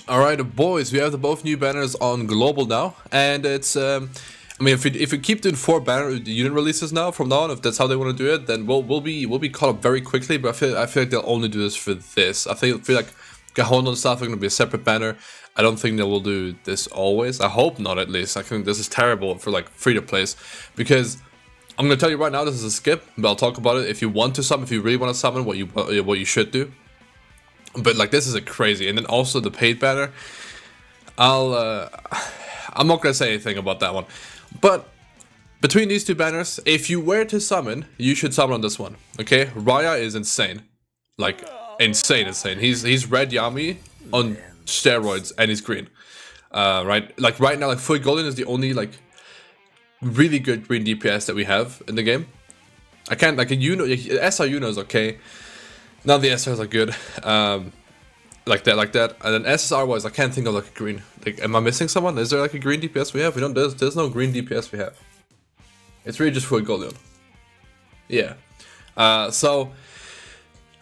Alright, boys, we have the both new banners on global now, and it's I mean, if we keep doing 4 banner unit releases now from now on, if that's how they want to do it, then we'll be caught up very quickly. But I feel like they'll only do this for this. I feel like GACHA and stuff are gonna be a separate banner. I don't think they will do this always. I hope not, at least. I think this is terrible for like free to plays, because I'm gonna tell you right now, this is a skip. But I'll talk about it if you want to summon, if you really want to summon, what you should do. But like, this is a crazy. And then also the paid banner. I'm not gonna say anything about that one. But between these 2 banners, if you were to summon, you should summon on this one. Okay, Rhya is insane, like insane. He's red Yami on steroids, and he's green. Right, like right now, like full golden is the only like really good green DPS that we have in the game. I can't like SR is okay. None of the SRs are good. Like that. And then SSR wise, I can't think of like a green. Like, am I missing someone? Is there like a green DPS we have? We don't. There's no green DPS we have. It's really just for Golden. Yeah. So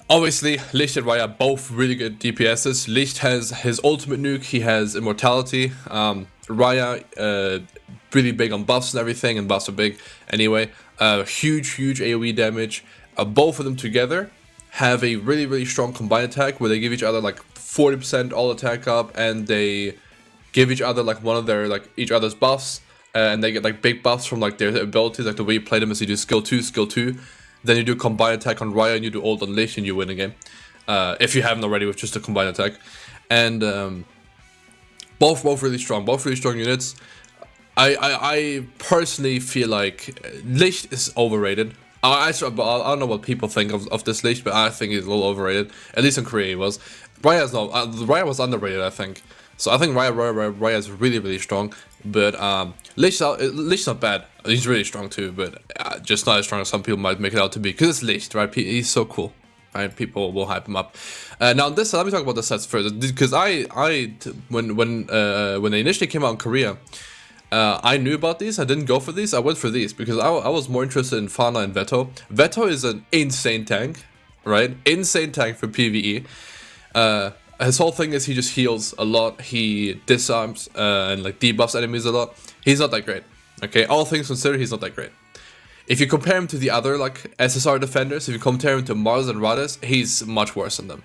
obviously Licht and Rhya both really good DPSs. Licht has his ultimate nuke. He has immortality. Rhya really big on buffs and everything, and buffs are big anyway. Huge AOE damage. Both of them together have a really strong combined attack where they give each other like 40% all attack up, and they give each other like one of their like each other's buffs, and they get like big buffs from like their abilities. Like the way you play them is you do skill 2, then you do combined attack on Rhya and you do ult on Licht and you win a game. If you haven't already with just a combined attack. And both really strong units. I personally feel like Licht is overrated. I don't know what people think of this Licht, but I think he's a little overrated. At least in Korea he was. Rhya was underrated, I think. So I think Rhya is really strong. But Licht's not bad. He's really strong too, but just not as strong as some people might make it out to be. Because it's Licht, right? He's so cool, right? People will hype him up. Now this, let me talk about the sets first. Because when they initially came out in Korea, I knew about these. I didn't go for these. I went for these because I was more interested in Fana and Vetto. Vetto is an insane tank, right? Insane tank for PvE. His whole thing is he just heals a lot. He disarms and like debuffs enemies a lot. He's not that great. Okay, all things considered, he's not that great. If you compare him to the other like SSR defenders, if you compare him to Mars and Rades, he's much worse than them.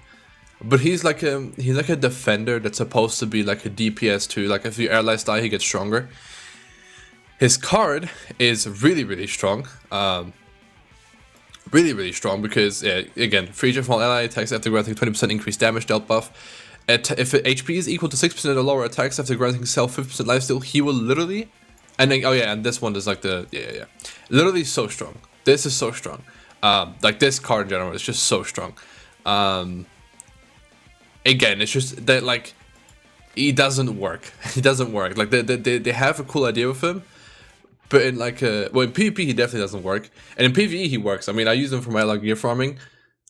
But he's like a defender that's supposed to be like a DPS too. Like if your allies die, he gets stronger. His card is really strong. Really strong because again, free from all ally attacks after granting 20% increased damage dealt buff. If HP is equal to 6% or lower attacks after granting self 50% lifesteal, he will literally, and then, and this one is like the literally so strong. This is so strong. Like this card in general is just so strong. Again, it's just that like he doesn't work. He doesn't work. Like they have a cool idea with him. But in like in PvP he definitely doesn't work, and in PvE he works. I mean, I use him for my like gear farming,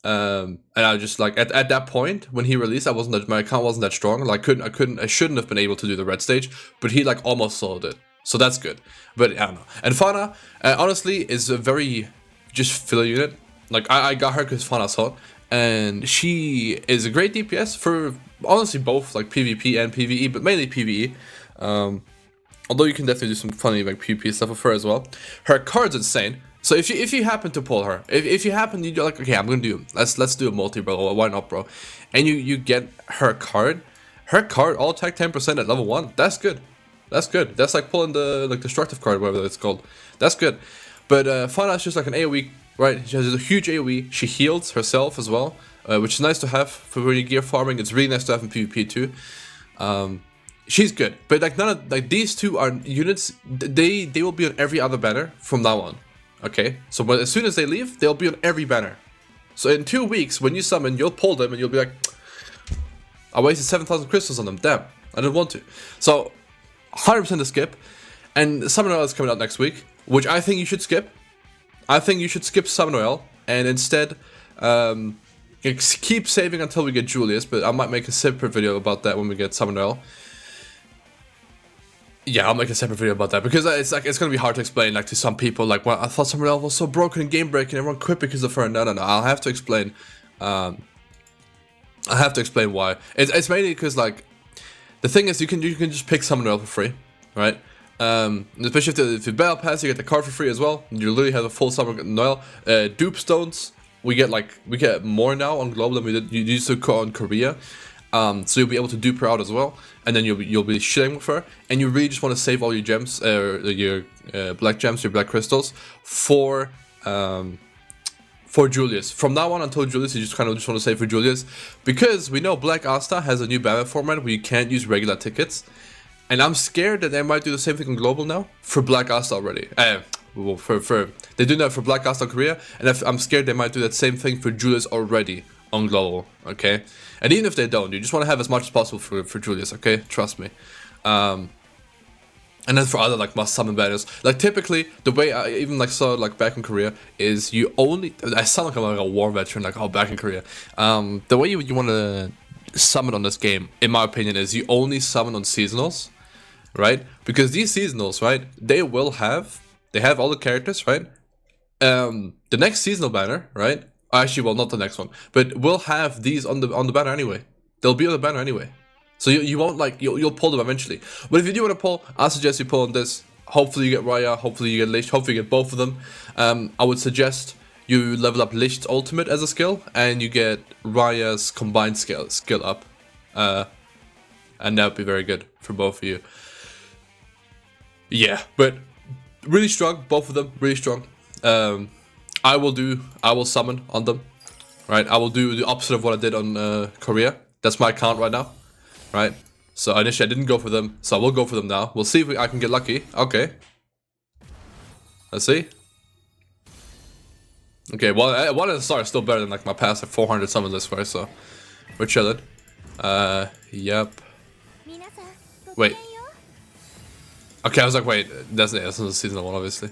and I just like at that point when he released, my account wasn't that strong. Like I shouldn't have been able to do the red stage, but he like almost sold it, so that's good. But I don't know. And Fana, honestly, is a very just filler unit. Like I got her because Fana's hot, and she is a great DPS for honestly both like PvP and PvE, but mainly PvE. Although you can definitely do some funny like PvP stuff with her as well. Her card's insane. So if you happen to pull her, if you happen, you're like, okay, I'm gonna do let's do a multi, bro. Why not, bro? And you get her card. Her card all attack 10% at level 1. That's good. That's good. That's like pulling the like destructive card, whatever it's called. That's good. But Fana is just like an AoE, right? She has a huge AoE. She heals herself as well, which is nice to have for when you gear farming. It's really nice to have in PvP too. She's good, but like none of like these two are units. They will be on every other banner from now on. Okay, so as soon as they leave, they'll be on every banner. So in 2 weeks, when you summon, you'll pull them and you'll be like, I wasted 7,000 crystals on them. Damn, I didn't want to. So 100% to skip. And Summon Oil is coming out next week, which I think you should skip. I think you should skip Summon Oil and instead keep saving until we get Julius. But I might make a separate video about that when we get Summon Oil. Yeah, I'll make a separate video about that because it's gonna be hard to explain like to some people. Like, well, I thought Summon Oil was so broken and game breaking, everyone quit because of her. No. I'll have to explain. I have to explain why. It's mainly because like the thing is, you can just pick summon Noel for free, right? Especially if you battle pass, you get the card for free as well. You literally have a full summon Noel. Dupe stones, we get more now on global than we did. You used to on Korea. So you'll be able to dupe her out as well, and then you'll be shitting with her, and you really just want to save all your gems, your black gems, your black crystals for Julius. From now on until Julius, you just want to save for Julius, because we know Black Asta has a new banner format where you can't use regular tickets, and I'm scared that they might do the same thing on global now for Black Asta already. Well, they do that for Black Asta Korea, and I'm scared they might do that same thing for Julius already on global, okay? And even if they don't, you just want to have as much as possible for Julius, okay? Trust me. And then for other like must summon banners, like typically the way I even like saw like back in Korea is you only, I sound like I'm like a war veteran, like oh back in Korea. The way you want to summon on this game, in my opinion, is you only summon on seasonals, right? Because these seasonals, right, they have all the characters, right? The next seasonal banner, right? Actually, well, not the next one, but we'll have these on the banner anyway. They'll be on the banner anyway. So you won't like, you'll pull them eventually. But if you do want to pull, I suggest you pull on this. Hopefully you get Rhya, hopefully you get Licht, hopefully you get both of them. I would suggest you level up Licht's ultimate as a skill, and you get Rhya's combined skill up. And that would be very good for both of you. Yeah, but really strong, both of them, really strong. I will summon on them, right? I will do the opposite of what I did on Korea. That's my account right now, right? So initially I didn't go for them, so I will go for them now. We'll see if I can get lucky. Okay. Let's see. Okay, well, 1 at the start is still better than like my past like 400 summons this far, so we're chilling. Yep. Wait. Okay, I was like, wait, that's not the seasonal one, obviously.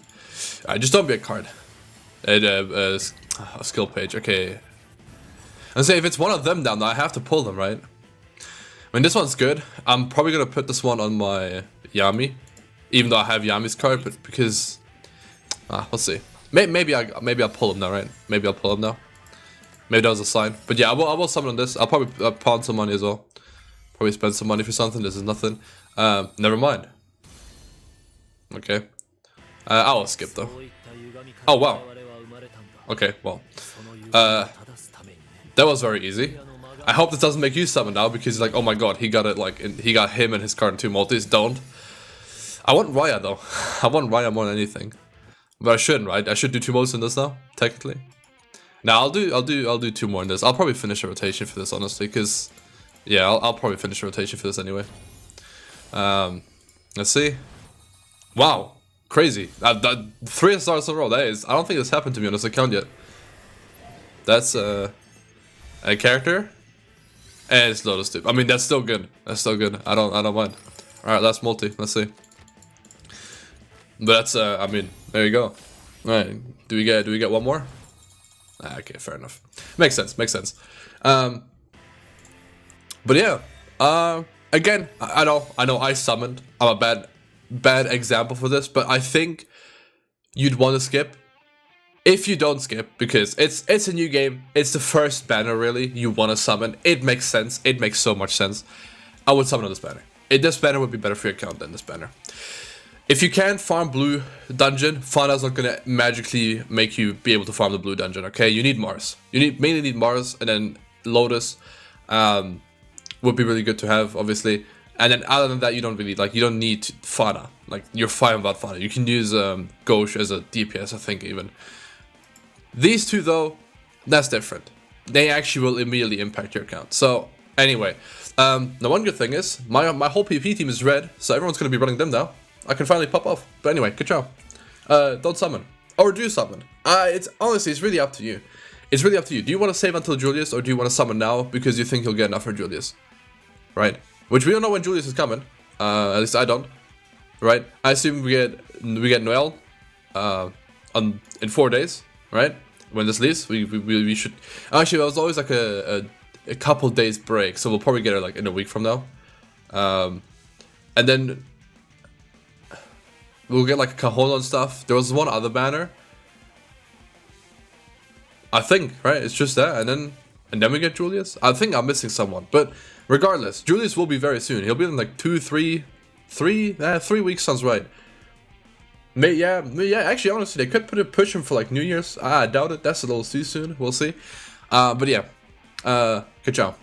Alright, just don't be a card. A skill page, okay. And say if it's one of them down there, I have to pull them, right? I mean, this one's good. I'm probably gonna put this one on my Yami, even though I have Yami's card, but because we'll see. Maybe I'll pull him now, right? Maybe I'll pull him now. Maybe that was a sign. But yeah, I will summon on this. I'll probably pawn some money as well. Probably spend some money for something. This is nothing. Never mind. Okay. I will skip though. Oh wow. Okay, well. That was very easy. I hope this doesn't make you summon now, because like, oh my god, he got it like, he got him and his card in 2 multis. Don't. I want Rhya though. I want Rhya more than anything. But I shouldn't, right? I should do 2 multis in this now, technically. Now I'll do 2 more in this. I'll probably finish a rotation for this, honestly, because yeah, I'll probably finish a rotation for this anyway. Let's see. Wow, crazy. 3 stars in a row. That is, I don't think this happened to me on this account yet. That's a character, and it's Lotus Tube. I mean, that's still good. That's still good. I don't mind. All right, last multi. Let's see. But that's I mean, there you go. All right, do we get one more? Okay, fair enough. Makes sense. Makes sense. But yeah. Again, I know I summoned. I'm a bad example for this, but I think you'd want to skip. If you don't skip, because it's a new game, it's the first banner really you want to summon, it makes sense, it makes so much sense. I would summon on this banner. This banner would be better for your account than this banner. If you can farm blue dungeon, Fana's not gonna magically make you be able to farm the blue dungeon, okay? You need Mars. You mainly need Mars, and then Lotus would be really good to have, obviously. And then other than that, you don't need Fana. Like, you're fine without Fana. You can use GACHA as a DPS, I think, even. These two, though, that's different. They actually will immediately impact your account. So, anyway. Now, one good thing is, my whole PvP team is red, so everyone's going to be running them now. I can finally pop off. But anyway, good job. Don't summon. Or do summon. Honestly, it's really up to you. It's really up to you. Do you want to save until Julius, or do you want to summon now because you think you'll get enough for Julius? Right? Which we don't know when Julius is coming. At least I don't. Right? I assume we get Noel in 4 days. Right? When this leaves, we should. Actually, it was always like a couple days break, so we'll probably get it like in a week from now. And then we'll get like a Cajon and stuff. There was one other banner, I think, right? It's just that, and then and then we get Julius. I think I'm missing someone, but regardless, Julius will be very soon. He'll be in like 3 weeks sounds right. Yeah, actually, honestly, they could push him for like New Year's. I doubt it. That's a little too soon. We'll see. But yeah, good job.